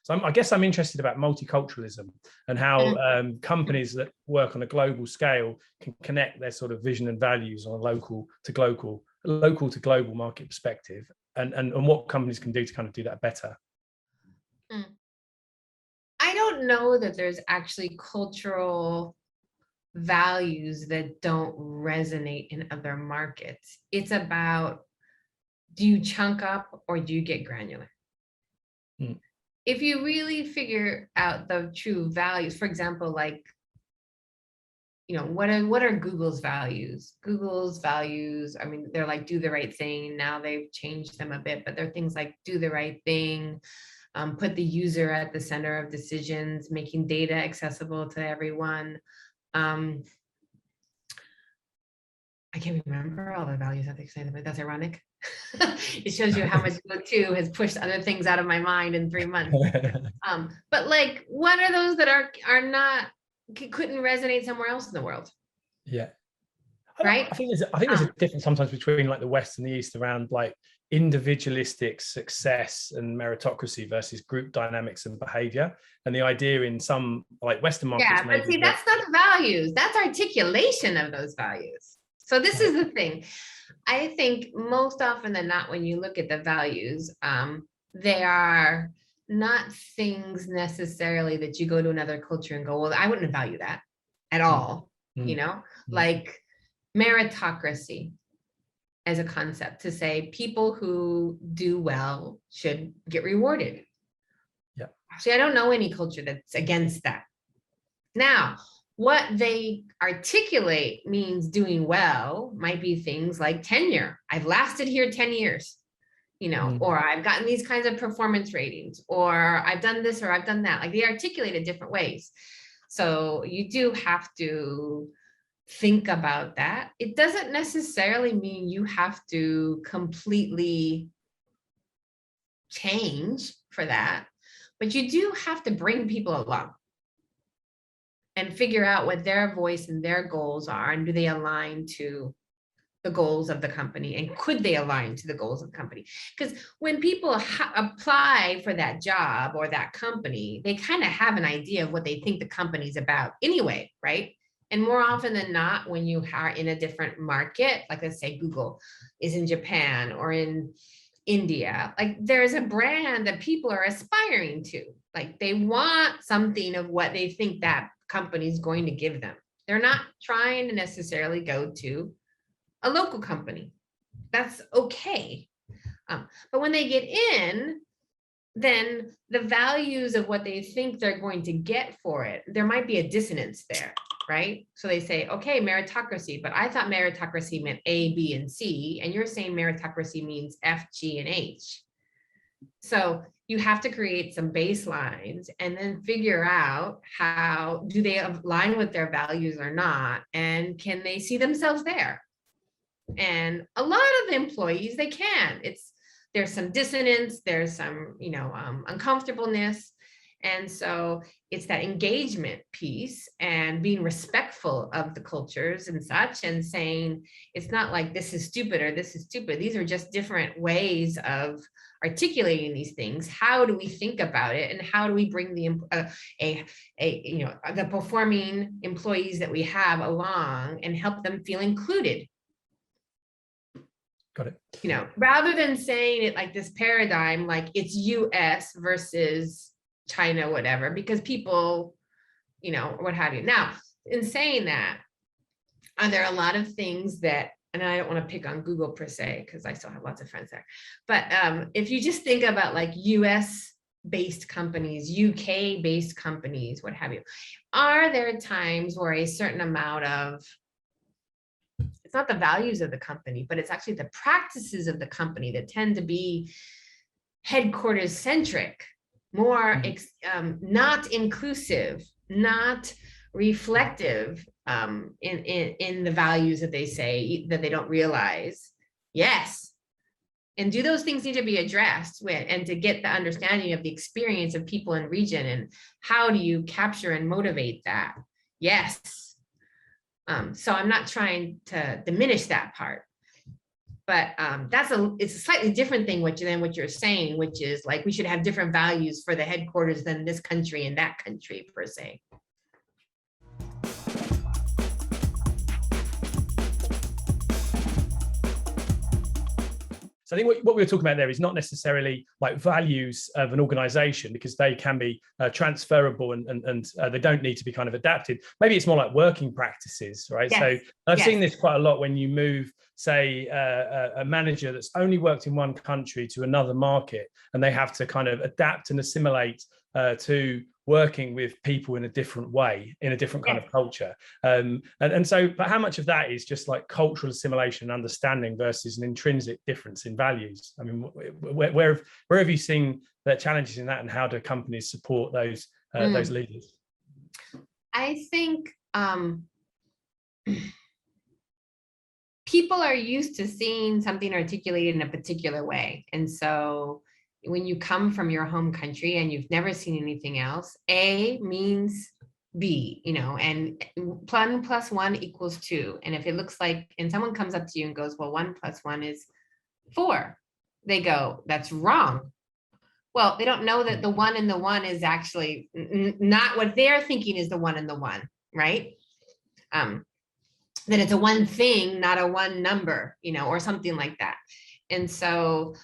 So I guess I'm interested about multiculturalism and how companies that work on a global scale can connect their sort of vision and values on a local to global market perspective, and what companies can do to kind of do that better. I don't know that there's actually cultural values that don't resonate in other markets. It's about, do you chunk up or do you get granular? If you really figure out the true values, for example, like, what are Google's values? Google's values, I mean, they're like, do the right thing. Now they've changed them a bit, but they're things like do the right thing, put the user at the center of decisions, making data accessible to everyone. I can't remember all the values that they say, but that's ironic. It shows you how much GoTo has pushed other things out of my mind in 3 months. But like, what are those that are not, couldn't resonate somewhere else in the world? Yeah. Right. I think there's a difference sometimes between like the West and the East around like individualistic success and meritocracy versus group dynamics and behavior. And the idea in some like Western markets. Yeah, but see, that's not the values. That's articulation of those values. So this is the thing. I think most often than not, when you look at the values, they are not things necessarily that you go to another culture and go, well, I wouldn't value that at all. Like meritocracy as a concept, to say people who do well should get rewarded. Yeah. Actually, I don't know any culture that's against that. Now, what they articulate means doing well might be things like tenure. I've lasted here 10 years, or I've gotten these kinds of performance ratings, or I've done this, or I've done that. Like, they articulate it different ways. So you do have to think about that. It doesn't necessarily mean you have to completely change for that, but you do have to bring people along and figure out what their voice and their goals are, and do they align to the goals of the company, and could they align to the goals of the company? Because when people apply for that job or that company, they kind of have an idea of what they think the company's about anyway, right? And more often than not, when you are in a different market, like let's say Google is in Japan or in India, like there's a brand that people are aspiring to. Like, they want something of what they think that company's going to give them. They're not trying to necessarily go to a local company. That's okay. But when they get in, then the values of what they think they're going to get for it, there might be a dissonance there, right? So they say, okay, meritocracy, but I thought meritocracy meant A, B, and C, and you're saying meritocracy means F, G, and H. So you have to create some baselines and then figure out how do they align with their values or not, and can they see themselves there? And a lot of the employees, they can. There's some dissonance, there's some uncomfortableness, and so it's that engagement piece and being respectful of the cultures and such, and saying it's not like this is stupid or this is stupid. These are just different ways of articulating these things. How do we think about it, and how do we bring the the performing employees that we have along and help them feel included? Got it. Rather than saying it like this paradigm, like it's US versus China, whatever, because people, what have you. Now, in saying that, are there a lot of things that, and I don't want to pick on Google per se, because I still have lots of friends there, but if you just think about like US based companies, UK based companies, what have you, are there times where a certain amount of, it's not the values of the company, but it's actually the practices of the company that tend to be headquarters centric, more not inclusive, not reflective in the values that they say that they don't realize? Yes. And do those things need to be addressed and to get the understanding of the experience of people in region, and how do you capture and motivate that? Yes. So I'm not trying to diminish that part, But it's a slightly different thing than what you're saying, which is like we should have different values for the headquarters than this country and that country per se. So I think what we were talking about there is not necessarily like values of an organization, because they can be transferable and they don't need to be kind of adapted. Maybe it's more like working practices, right? Yes. So I've seen this quite a lot when you move, say, a manager that's only worked in one country to another market, and they have to kind of adapt and assimilate to working with people in a different way, in a different kind of culture. And so, but how much of that is just like cultural assimilation and understanding versus an intrinsic difference in values? I mean, where have you seen the challenges in that, and how do companies support those leaders? I think people are used to seeing something articulated in a particular way. And so when you come from your home country and you've never seen anything else, A means B, and 1 + 1 = 2. And if it looks like, and someone comes up to you and goes, well, 1 + 1 is 4. They go, that's wrong. Well, they don't know that the 1 and the 1 is actually not what they're thinking is the 1 and the 1, right? That it's a one thing, not a one number, or something like that. And so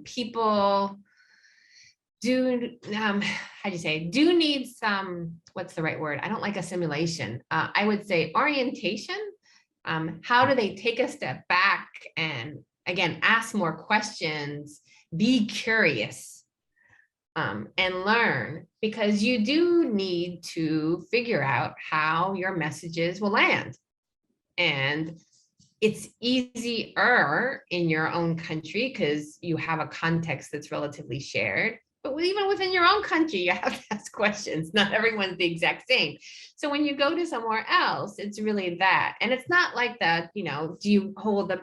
people do, do need some, what's the right word? I don't like assimilation. I would say orientation. How do they take a step back and, again, ask more questions, be curious, and learn? Because you do need to figure out how your messages will land. And it's easier in your own country because you have a context that's relatively shared. But even within your own country, you have to ask questions. Not everyone's the exact same. So when you go to somewhere else, it's really that. And it's not like that, do you hold the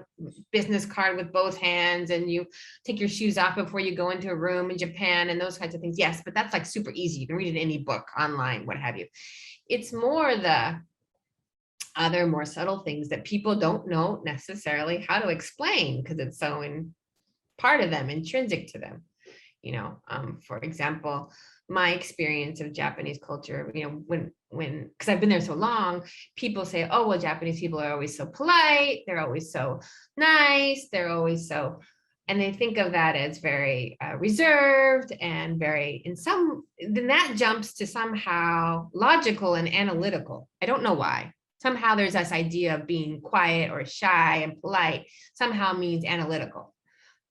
business card with both hands and you take your shoes off before you go into a room in Japan and those kinds of things? Yes, but that's like super easy. You can read it in any book, online, what have you. It's more the other more subtle things that people don't know necessarily how to explain because it's so part of them, intrinsic to them. For example, my experience of Japanese culture, when because I've been there so long, people say, oh, well, Japanese people are always so polite, they're always so nice, they're always so, and they think of that as very reserved and very, then that jumps to somehow logical and analytical. I don't know why. Somehow there's this idea of being quiet or shy and polite somehow means analytical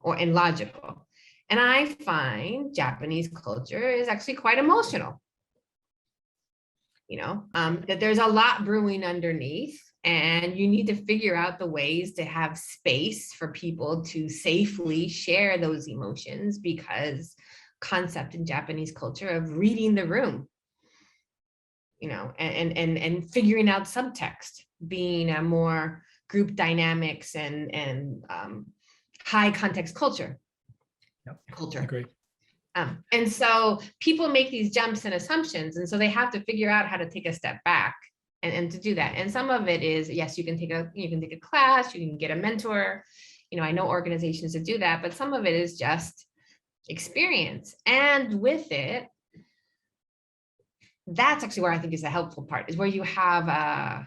and logical. And I find Japanese culture is actually quite emotional, that there's a lot brewing underneath, and you need to figure out the ways to have space for people to safely share those emotions, because concept in Japanese culture of reading the room, and figuring out subtext, being a more group dynamics and high context culture. Culture. Agree. And so people make these jumps and assumptions, and so they have to figure out how to take a step back and to do that. And some of it is, yes, you can take a class, you can get a mentor. I know organizations that do that, but some of it is just experience. And with it, that's actually where I think is the helpful part, is where you have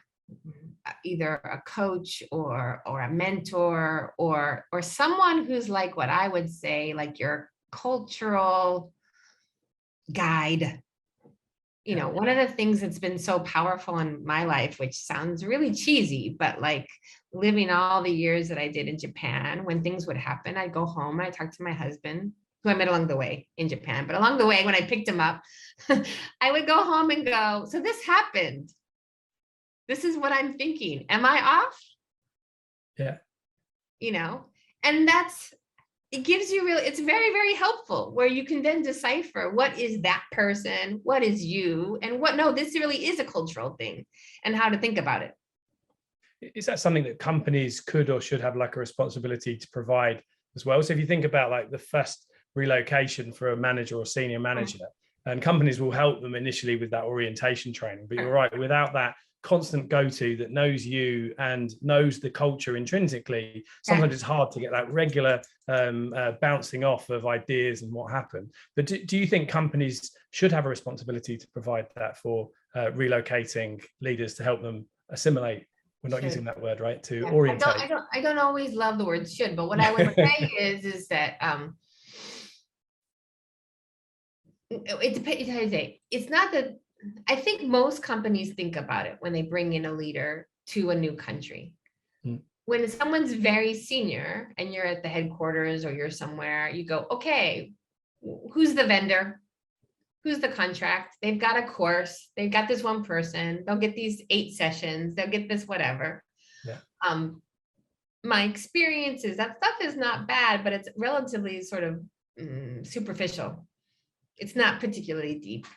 either a coach or a mentor or someone who's like what I would say, like your cultural guide. One of the things that's been so powerful in my life, which sounds really cheesy, but like living all the years that I did in Japan, when things would happen, I'd go home and I'd talk to my husband, who I met along the way in Japan. But along the way, when I picked him up, I would go home and go, so this happened. This is what I'm thinking. Am I off? Yeah. And it gives you it's very, very helpful, where you can then decipher what is that person, what is you, and this really is a cultural thing, and how to think about it. Is that something that companies could or should have like a responsibility to provide as well? So if you think about like the first relocation for a manager or senior manager, and companies will help them initially with that orientation training, but you're right, without that constant go-to that knows you and knows the culture intrinsically, sometimes it's hard to get that regular bouncing off of ideas and what happened. But do you think companies should have a responsibility to provide that for relocating leaders to help them assimilate? We're not using that word, right? To orientate. I don't always love the word should, but what I would say is that it depends how you say. It's not that. I think most companies think about it when they bring in a leader to a new country. When someone's very senior and you're at the headquarters or you're somewhere, you go, okay, who's the vendor? Who's the contract? They've got a course. They've got this one person. They'll get these 8 sessions. They'll get this whatever. Yeah. My experience is that stuff is not bad, but it's relatively sort of superficial. It's not particularly deep.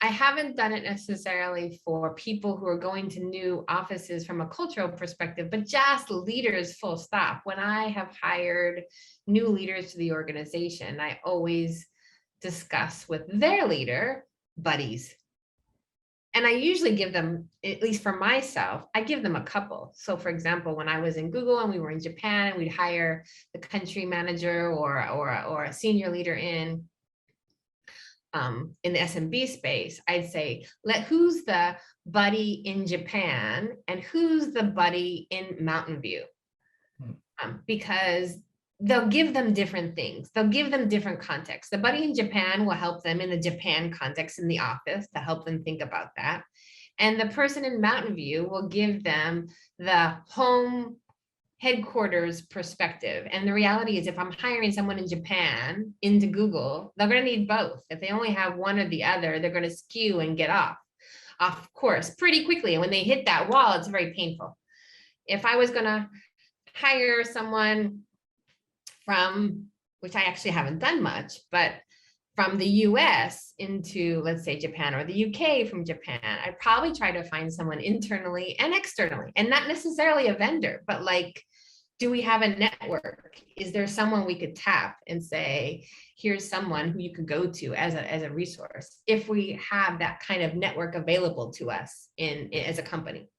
I haven't done it necessarily for people who are going to new offices from a cultural perspective, but just leaders full stop. When I have hired new leaders to the organization, I always discuss with their leader buddies. And I usually give them, at least for myself, I give them a couple. So for example, when I was in Google and we were in Japan and we'd hire the country manager or a senior leader in the SMB space, I'd say, who's the buddy in Japan and who's the buddy in Mountain View? Because they'll give them different things. They'll give them different contexts. The buddy in Japan will help them in the Japan context in the office to help them think about that. And the person in Mountain View will give them the home headquarters perspective. And the reality is if I'm hiring someone in Japan into Google, they're going to need both. If they only have one or the other, they're going to skew and get off course pretty quickly. And when they hit that wall, it's very painful. If I was going to hire someone from, which I actually haven't done much, but from the US into, let's say, Japan, or the UK from Japan, I'd probably try to find someone internally and externally, and not necessarily a vendor, but like, do we have a network? Is there someone we could tap and say, here's someone who you could go to as a resource, if we have that kind of network available to us as a company?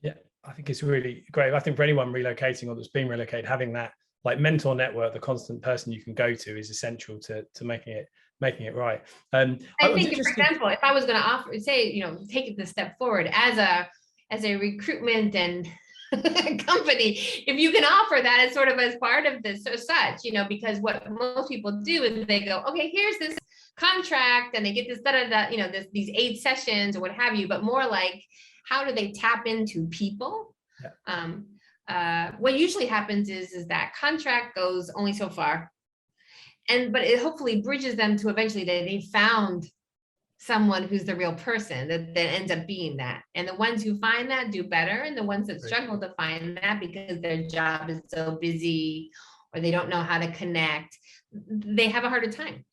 Yeah, I think it's really great. I think for anyone relocating or that's being relocated, having that like mentor network, the constant person you can go to, is essential to making it right. I think, for example, if I was going to offer, say, take it a step forward as a recruitment and company, if you can offer that as sort of as part of this or such, because what most people do is they go, okay, here's this contract, and they get this these 8 sessions or what have you, but more like, how do they tap into people? Yeah. What usually happens is that contract goes only so far, but it hopefully bridges them to eventually they found someone who's the real person that ends up being that. And the ones who find that do better, and the ones that struggle to find that because their job is so busy or they don't know how to connect, they have a harder time.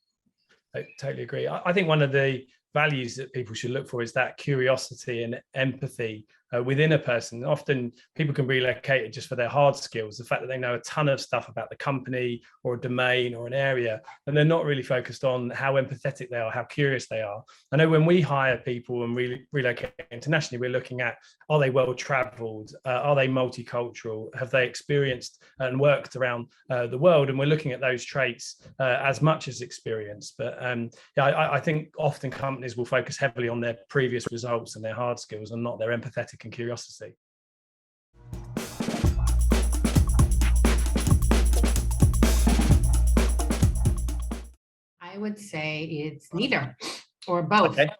I totally agree. I think one of the values that people should look for is that curiosity and empathy within a person. Often people can relocate it just for their hard skills, the fact that they know a ton of stuff about the company or a domain or an area, and they're not really focused on how empathetic they are, how curious they are. I know when we hire people and relocate internationally, we're looking at, are they well traveled? Are they multicultural? Have they experienced and worked around the world? And we're looking at those traits as much as experience. But I think often companies will focus heavily on their previous results and their hard skills and not their empathetic and curiosity. I would say it's neither or both. Okay.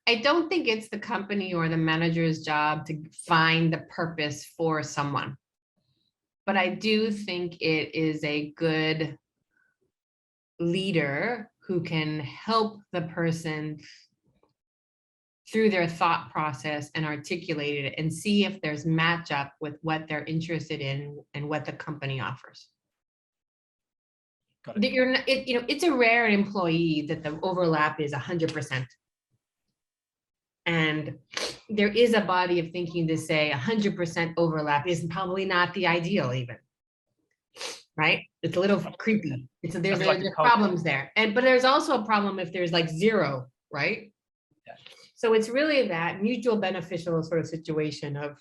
I don't think it's the company or the manager's job to find the purpose for someone, but I do think it is a good leader who can help the person through their thought process and articulate it and see if there's match up with what they're interested in and what the company offers. Got it. It's a rare employee that the overlap is 100%. And there is a body of thinking to say 100% overlap is probably not the ideal even, right? It's a little creepy. There's problems there. But there's also a problem if there's like 0, right? Yeah. So it's really that mutual beneficial sort of situation of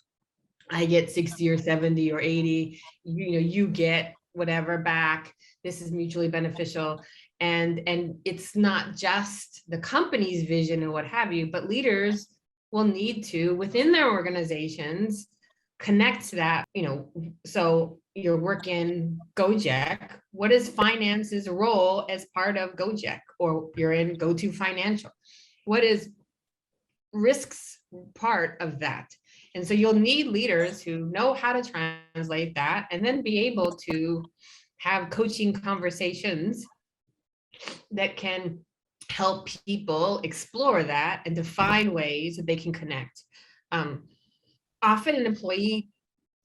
I get 60 or 70 or 80, you get whatever back. This is mutually beneficial. And it's not just the company's vision and what have you, but leaders will need to, within their organizations, connect that, so you're working Gojek. What is finance's role as part of Gojek? Or you're in GoTo Financial. What is risks part of that? And so you'll need leaders who know how to translate that and then be able to have coaching conversations that can help people explore that and define ways that they can connect. Often an employee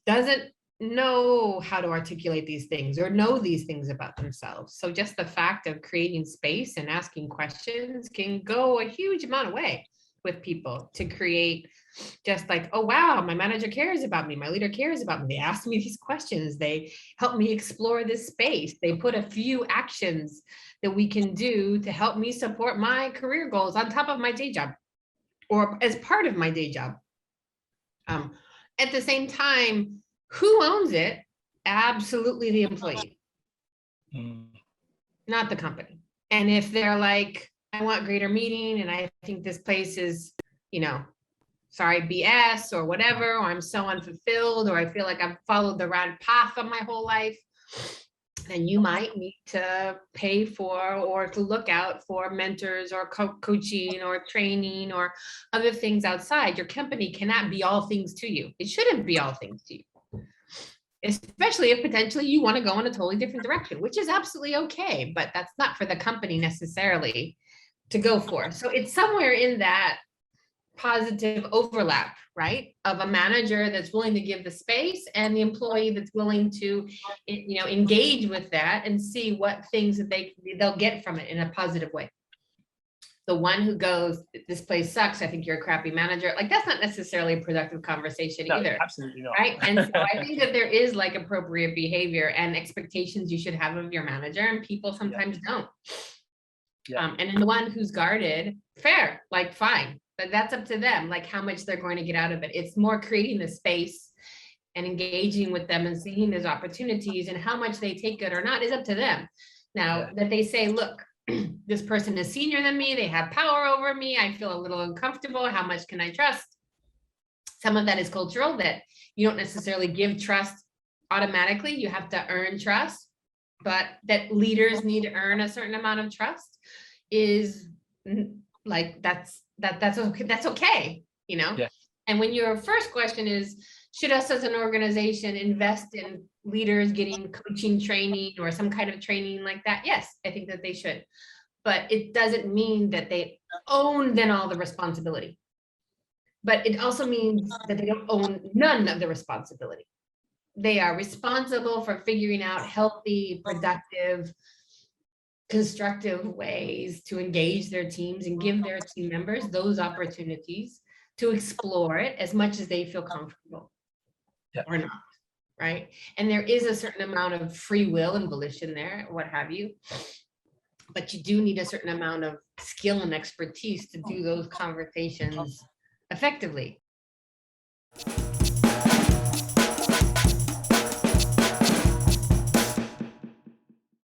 doesn't know how to articulate these things or know these things about themselves. So just the fact of creating space and asking questions can go a huge amount of way with people to create just like, oh, wow, my manager cares about me. My leader cares about me. They ask me these questions. They help me explore this space. They put a few actions that we can do to help me support my career goals on top of my day job or as part of my day job. At the same time, who owns it? Absolutely the employee, not the company. And if they're like, I want greater meeting and I think this place is, sorry, BS or whatever, or I'm so unfulfilled, or I feel like I've followed the right path of my whole life, then you might need to pay for or to look out for mentors or coaching or training or other things outside. Your company cannot be all things to you. It shouldn't be all things to you, especially if potentially you want to go in a totally different direction, which is absolutely okay, but that's not for the company necessarily to go for. So it's somewhere in that positive overlap, right? Of a manager that's willing to give the space and the employee that's willing to, engage with that and see what things that they'll get from it in a positive way. The one who goes, this place sucks, I think you're a crappy manager, like that's not necessarily a productive conversation either. Absolutely not. Right. And so I think that there is like appropriate behavior and expectations you should have of your manager, and people sometimes don't. And then the one who's guarded, fair, like fine, but that's up to them, like how much they're going to get out of it. It's more creating the space and engaging with them and seeing those opportunities, and how much they take it or not is up to them. Now that they say, look, this person is senior than me, they have power over me, I feel a little uncomfortable, how much can I trust? Some of that is cultural, that you don't necessarily give trust automatically, you have to earn trust, but that leaders need to earn a certain amount of trust is like, that's okay, And when your first question is, should us as an organization invest in leaders getting coaching training or some kind of training like that? Yes, I think that they should, but it doesn't mean that they own then all the responsibility. But it also means that they don't own none of the responsibility. They are responsible for figuring out healthy, productive, constructive ways to engage their teams and give their team members those opportunities to explore it as much as they feel comfortable or not, right? And there is a certain amount of free will and volition there, what have you, but you do need a certain amount of skill and expertise to do those conversations effectively.